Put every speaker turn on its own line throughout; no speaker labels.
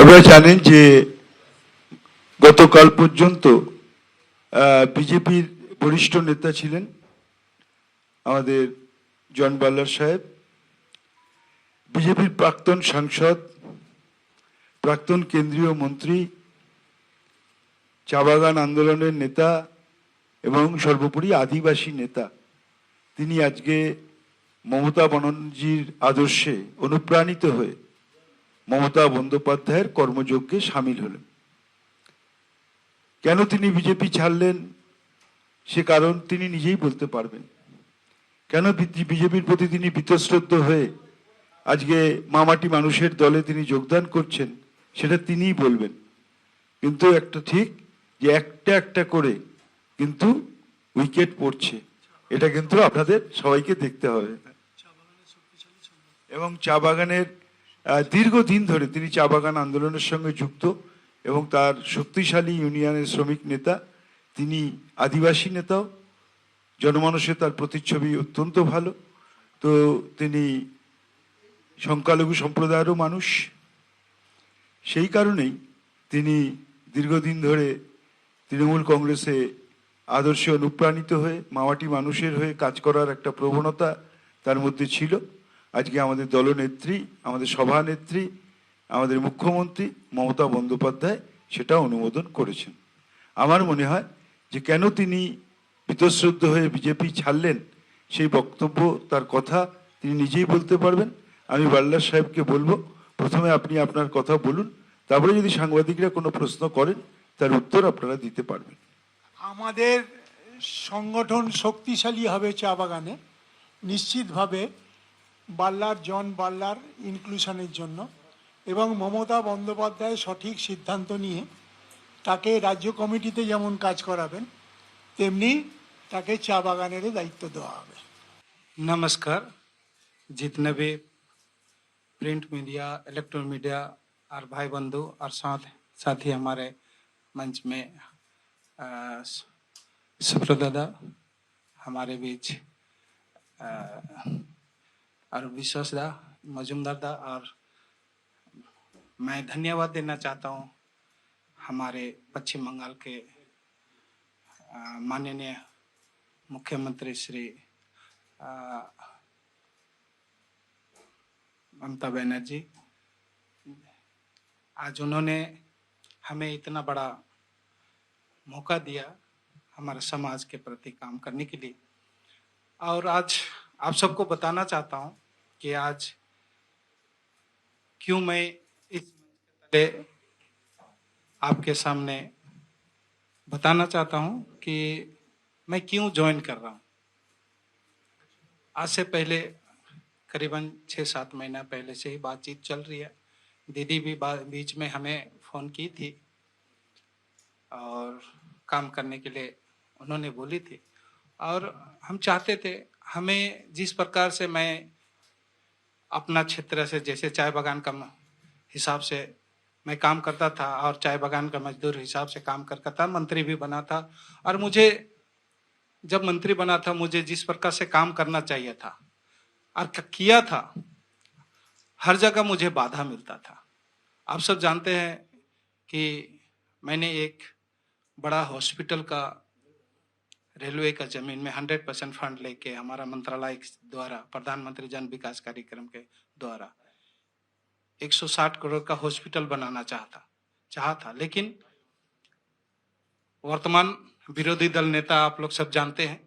আপনারা জানেন যে গতকাল পর্যন্ত বিজেপির বরিষ্ঠ নেতা ছিলেন আমাদের জন বাল্লার সাহেব, বিজেপির প্রাক্তন সাংসদ, প্রাক্তন কেন্দ্রীয় মন্ত্রী, চা বাগান আন্দোলনের নেতা এবং সর্বোপরি আদিবাসী নেতা। তিনি আজকে মমতা ব্যানার্জির আদর্শে অনুপ্রাণিত হয়ে মমতা বন্দ্যোপাধ্যায়ের কর্মযজ্ঞে সামিল হলেন। কেন তিনি বিজেপি ছাড়লেন সে কারণ তিনি নিজেই বলতে পারবেন। কেন বিজেপির প্রতি তিনি বীতশ্রদ্ধ হয়ে আজকে মামাটি মানুষের দলে তিনি যোগদান করছেন সেটা তিনিই বলবেন। কিন্তু একটা ঠিক যে একটা একটা করে কিন্তু উইকেট পড়ছে, এটা কিন্তু আপনাদের সবাইকে দেখতে হবে। এবং চা বাগানের দীর্ঘদিন ধরে তিনি চা বাগান আন্দোলনের সঙ্গে যুক্ত এবং তার শক্তিশালী ইউনিয়নের শ্রমিক নেতা। তিনি আদিবাসী নেতাও, জনমানুষে তার প্রতিচ্ছবি অত্যন্ত ভালো। তো তিনি সংখ্যালঘু সম্প্রদায়েরও মানুষ। সেই কারণেই তিনি দীর্ঘদিন ধরে তৃণমূল কংগ্রেসে আদর্শে অনুপ্রাণিত হয়ে মামাটি মানুষের হয়ে কাজ করার একটা প্রবণতা তার মধ্যে ছিল। আজকে আমাদের দলনেত্রী, আমাদের সভানেত্রী, আমাদের মুখ্যমন্ত্রী মমতা বন্দ্যোপাধ্যায় সেটা অনুমোদন করেছেন। আমার মনে হয় যে কেন তিনি বীতশ্রদ্ধ হয়ে বিজেপি ছাড়লেন সেই বক্তব্য, তার কথা তিনি নিজেই বলতে পারবেন। আমি বাল্লার সাহেবকে বলবো প্রথমে আপনি আপনার কথা বলুন, তারপরে যদি সাংবাদিকরা কোনো প্রশ্ন করেন তার উত্তর আপনারা দিতে পারবেন।
আমাদের সংগঠন শক্তিশালী হবে চা বাগানে নিশ্চিতভাবে জন বাল্লার ইনক্লুশনের জন্য, এবং মমতা বন্দ্যোপাধ্যায় সঠিক সিদ্ধান্ত নিয়ে তাকে রাজ্য কমিটিতে যেমন কাজ করাবেন তেমনি তাকে চা বাগানেরও দায়িত্ব দেওয়া হবে।
नमस्कार। जितने भी प्रिंट मीडिया, इलेक्ट्रॉनिक मीडिया और भाई बंधु और साथी हमारे मंच में सुप्रदादा हमारे बीच और विश्वास दा मजुमदार दा, और मैं धन्यवाद देना चाहता हूँ हमारे पश्चिम बंगाल के माननीय मुख्यमंत्री श्री ममता बनर्जी। आज उन्होंने हमें इतना बड़ा मौका दिया हमारे समाज के प्रति काम करने के लिए। और आज आप सबको बताना चाहता हूं कि आज क्यों मैं इस तले आपके सामने बताना चाहता हूं कि मैं क्यों ज्वाइन कर रहा हूं। आज से पहले करीबन 6-7 महीना पहले से ही बातचीत चल रही है। दीदी भी बीच में हमें फ़ोन की थी और काम करने के लिए उन्होंने बोली थी, और हम चाहते थे हमें जिस प्रकार से मैं अपना क्षेत्र से जैसे चाय बागान का हिसाब से मैं काम करता था और चाय बागान का मजदूर हिसाब से काम करता था, मंत्री भी बना था, और मुझे जब मंत्री बना था मुझे जिस प्रकार से काम करना चाहिए था और किया था, हर जगह मुझे बाधा मिलता था। आप सब जानते हैं कि मैंने एक बड़ा हॉस्पिटल का रेलवे का जमीन में 100% फंड लेके हमारा मंत्रालय द्वारा प्रधानमंत्री जन विकास कार्यक्रम के द्वारा 160 करोड़ का हॉस्पिटल बनाना चाहा था। लेकिन वर्तमान विरोधी दल नेता आप लोग सब जानते हैं,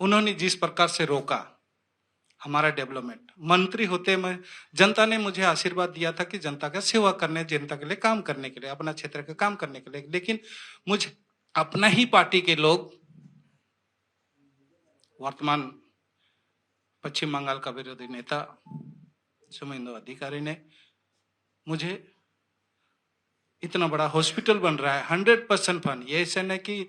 उन्होंने जिस प्रकार से रोका हमारा डेवलपमेंट। मंत्री होते में जनता ने मुझे आशीर्वाद दिया था कि जनता का सेवा करने, जनता के लिए काम करने के लिए, अपना क्षेत्र का काम करने के लिए, लेकिन मुझे अपना ही पार्टी के लोग, वर्तमान पश्चिम बंगाल का विरोधी नेता शुभेंदु अधिकारी ने मुझे इतना बड़ा हॉस्पिटल बन रहा है 100% फंड, ये ऐसा नहीं कि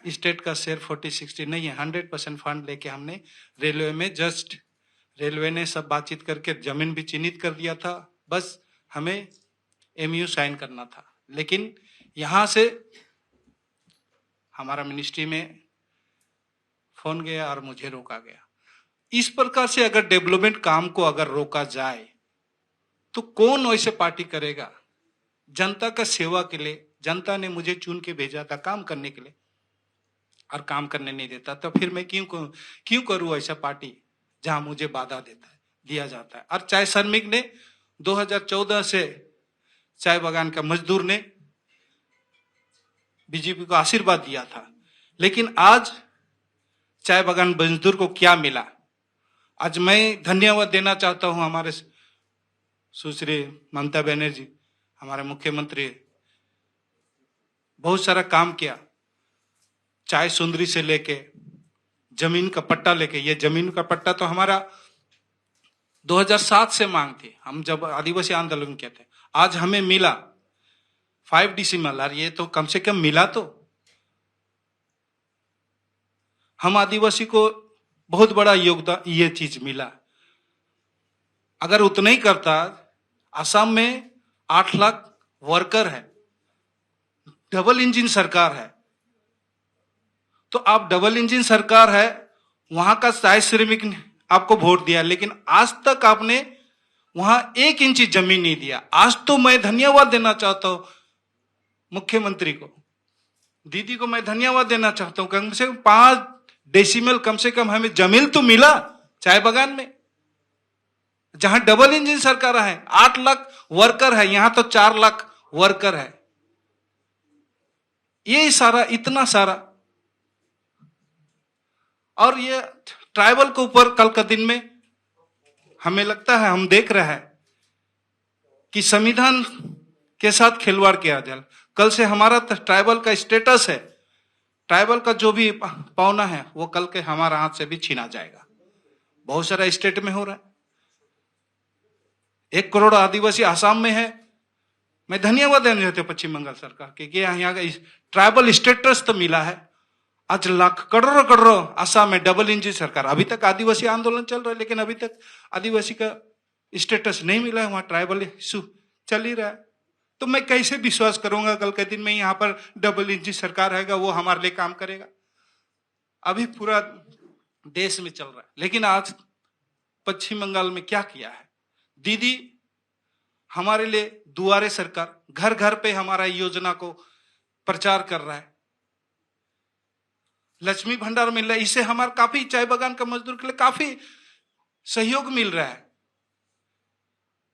स्टेट का शेयर 40-60 नहीं है, 100% फंड लेके हमने रेलवे में जस्ट रेलवे ने सब बातचीत करके जमीन भी चिन्हित कर दिया था, बस हमें MOU साइन करना था। लेकिन यहाँ से हमारा मिनिस्ट्री में फोन गया और मुझे रोका गया। इस प्रकार से अगर डेवलपमेंट काम को अगर रोका जाए तो कौन वैसे पार्टी करेगा? जनता का सेवा के लिए जनता ने मुझे चुन के भेजा था काम करने के लिए, और काम करने नहीं देता, तो फिर मैं क्यों करूं ऐसा पार्टी जहां मुझे बाधा दिया जाता है। और चाय श्रमिक ने 2014 से चाय बागान का मजदूर ने बीजेपी को आशीर्वाद दिया था, लेकिन आज चाय बागान मजदूर को क्या मिला? आज मैं धन्यवाद देना चाहता हूं हमारे सुश्री ममता बनर्जी, हमारे मुख्यमंत्री, बहुत सारा काम किया। चाय सुंदरी से लेके जमीन का पट्टा लेके, ये जमीन का पट्टा तो हमारा 2007 से मांग थी, हम जब आदिवासी आंदोलन किए थे, आज हमें मिला 5 डिसिमल, और ये तो कम से कम मिला। तो हम आदिवासी को बहुत बड़ा योगदान ये चीज मिला। अगर उतना ही करता, असम में 8 लाख वर्कर है, डबल इंजन सरकार है, तो आप डबल इंजन सरकार है, वहां का चाय श्रमिक ने आपको वोट दिया, लेकिन आज तक आपने वहां 1 इंच जमीन नहीं दिया। आज तो मैं धन्यवाद देना चाहता हूं मुख्यमंत्री को, दीदी को मैं धन्यवाद देना चाहता हूं। कम से कम 5 डेसिमल कम से कम हमें जमीन तो मिला चाय बागान में, जहां डबल इंजन सरकार है। 8 लाख वर्कर है, यहां तो 4 लाख वर्कर है। ये सारा, इतना सारा, और ये ट्राइबल के ऊपर कल का दिन में हमें लगता है, हम देख रहे हैं कि संविधान के साथ खिलवाड़ किया जाए। कल से हमारा ट्राइबल का स्टेटस है, ट्राइबल का जो भी पावना है वो कल के हमारा हाथ से भी छीना जाएगा। बहुत सारा स्टेट में हो रहा है। 1 करोड़ आदिवासी आसाम में है। मैं धन्यवाद देना चाहता हूं पश्चिम बंगाल सरकार के कि यहाँ का ट्राइबल स्टेटस तो मिला है। आज लाख करोड़ों आसाम में डबल इंजन सरकार। अभी तक आदिवासी आंदोलन चल रहा है, लेकिन अभी तक आदिवासी का स्टेटस नहीं मिला है, वहां ट्राइबल इशू चल ही रहा है। तो मैं कैसे विश्वास करूंगा कल के दिन में यहाँ पर डबल इंजन सरकार रहेगा, वो हमारे लिए काम करेगा? अभी पूरा देश में चल रहा है, लेकिन आज पश्चिम बंगाल में क्या किया है? दीदी हमारे लिए दुआरे सरकार, घर घर पे हमारा योजना को प्रचार कर रहा है। लक्ष्मी भंडार मिल रहा है, इससे हमारा काफी चाय बागान का मजदूर के लिए काफी सहयोग मिल रहा है।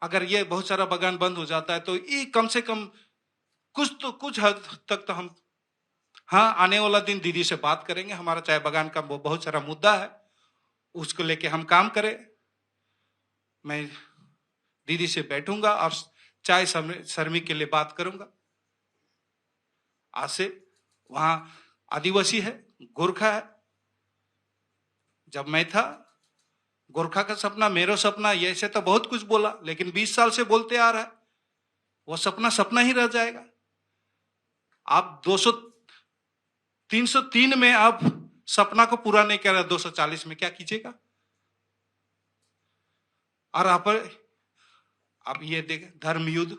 अगर ये बहुत सारा बागान बंद हो जाता है तो ये कम से कम कुछ हद तक तो हम, हाँ, आने वाला दिन दीदी से बात करेंगे। हमारा चाय बागान का बहुत सारा मुद्दा है, उसको लेके हम काम करें। मैं दीदी से बैठूंगा और चाय श्रमिक के लिए बात करूंगा। आज से वहां आदिवासी है, गोरखा है। जब मैं था, गोरखा का सपना, मेरा सपना, ये ऐसे तो बहुत कुछ बोला, लेकिन 20 साल से बोलते आ रहा है, वो सपना सपना ही रह जाएगा। आप 303 में आप सपना को पूरा नहीं कर रहे, 240 में क्या कीजिएगा? और आप ये देखें, धर्म युद्ध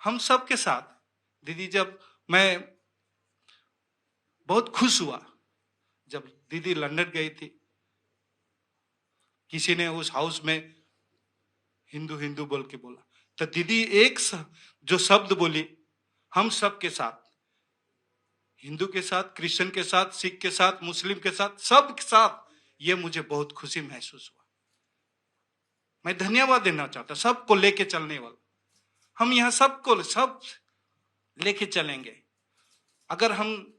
हम सब के साथ। दीदी, जब मैं बहुत खुश हुआ जब दीदी लंदन गई थी, किसी ने उस हाउस में हिंदू हिंदू बोल के बोला, तो दीदी एक जो शब्द बोली, हम सब के साथ, हिंदू के साथ, क्रिश्चियन के साथ, सिख के साथ, मुस्लिम के साथ, सब के साथ, ये मुझे बहुत खुशी महसूस हुआ। मैं धन्यवाद देना चाहता, सबको लेके चलने वाला। हम यहां सबको सब लेके चलेंगे। अगर हम,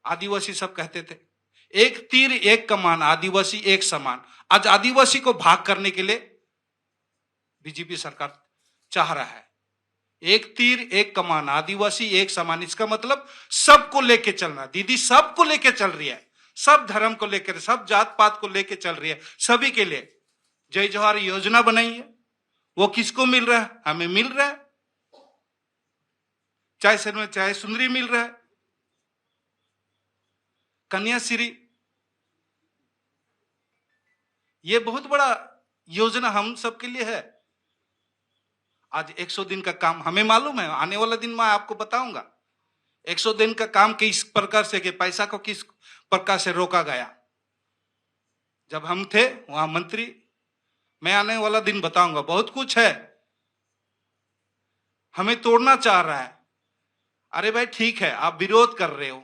आदिवासी सब कहते थे एक तीर एक कमान, आदिवासी एक समान। आज आदिवासी को भाग करने के लिए बीजेपी सरकार चाह रहा है। एक तीर एक कमान, आदिवासी एक समान। इसका मतलब सबको लेके चलना। दीदी सबको लेके चल रही है, सब धर्म को लेकर, सब जात पात को लेके चल रही है, सभी के लिए जय जोहार योजना बनाई है। वो किसको मिल रहा है? हमें मिल रहा है। चाहे सर में चाहे सुंदरी मिल रहा है, कन्याश्री, ये बहुत बड़ा योजना हम सबके लिए है। आज 100 दिन का काम हमें मालूम है, आने वाला दिन मैं आपको बताऊंगा 100 दिन का काम किस प्रकार से, कि पैसा को किस प्रकार से रोका गया। जब हम थे वहां मंत्री, मैं आने वाला दिन बताऊंगा। बहुत कुछ है, हमें तोड़ना चाह रहा है। अरे भाई ठीक है, आप विरोध कर रहे हो,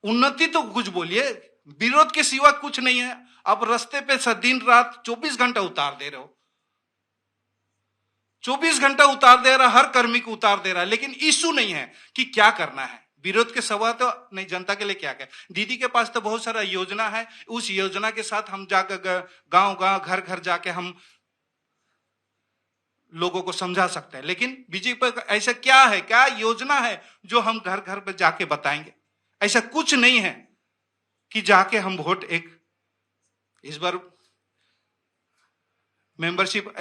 उन्नति तो कुछ बोलिए, विरोध के सिवा कुछ नहीं है। आप रास्ते पे दिन रात 24 घंटा उतार दे रहे हो, 24 घंटा उतार दे रहा, हर कर्मी को उतार दे रहा है, लेकिन इशू नहीं है कि क्या करना है। विरोध के सवाल तो नहीं, जनता के लिए क्या क्या। दीदी के पास तो बहुत सारा योजना है, उस योजना के साथ हम जाकर गांव गांव घर घर जाके हम लोगों को समझा सकते हैं। लेकिन बीजेपी का ऐसा क्या है, क्या योजना है जो हम घर घर पे जाके बताएंगे? ऐसा कुछ नहीं है कि जाके हम वोट एक इस बार मेंबरशिप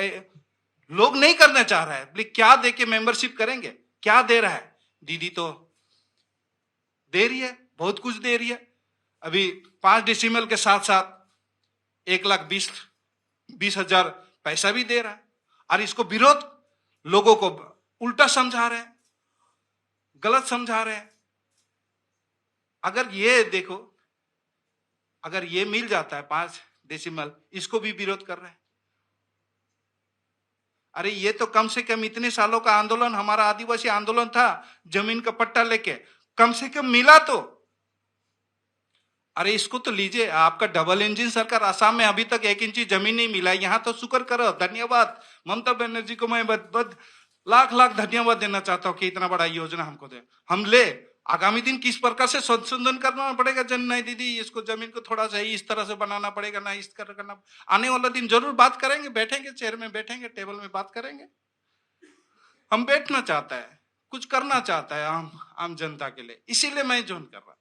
लोग नहीं करना चाह रहा है, लेकिन क्या दे के मेंबरशिप करेंगे? क्या दे रहा है? दीदी तो दे रही है, बहुत कुछ दे रही है। अभी 5 डेसिमल के साथ साथ 1,20,000 पैसा भी दे रहा है। और इसको विरोध लोगों को उल्टा समझा रहे हैं, गलत समझा रहे हैं। अगर ये देखो, अगर ये मिल जाता है 5 डेसिमल, इसको भी विरोध कर रहे हैं। अरे ये तो कम से कम इतने सालों का आंदोलन, हमारा आदिवासी आंदोलन था, जमीन का पट्टा लेके कम से कम मिला तो। अरे इसको तो लीजिए, आपका डबल इंजन सरकार, आसाम में अभी तक 1 इंची जमीन नहीं मिला, यहां तो शुक्र करो, धन्यवाद ममता बनर्जी को मैं लाख लाख धन्यवाद देना चाहता हूं कि इतना बड़ा योजना हमको दे। हम ले, आगामी दिन किस प्रकार से संशोधन करना पड़ेगा, नहीं दीदी इसको जमीन को थोड़ा सा इस तरह से बनाना पड़ेगा, ना इस तरह करना। आने वाला दिन जरूर बात करेंगे, बैठेंगे, चेयर में बैठेंगे, टेबल में बात करेंगे। हम बैठना चाहता है, कुछ करना चाहता है आम जनता के लिए, इसीलिए मैं ज्वाइन कर रहा हूं।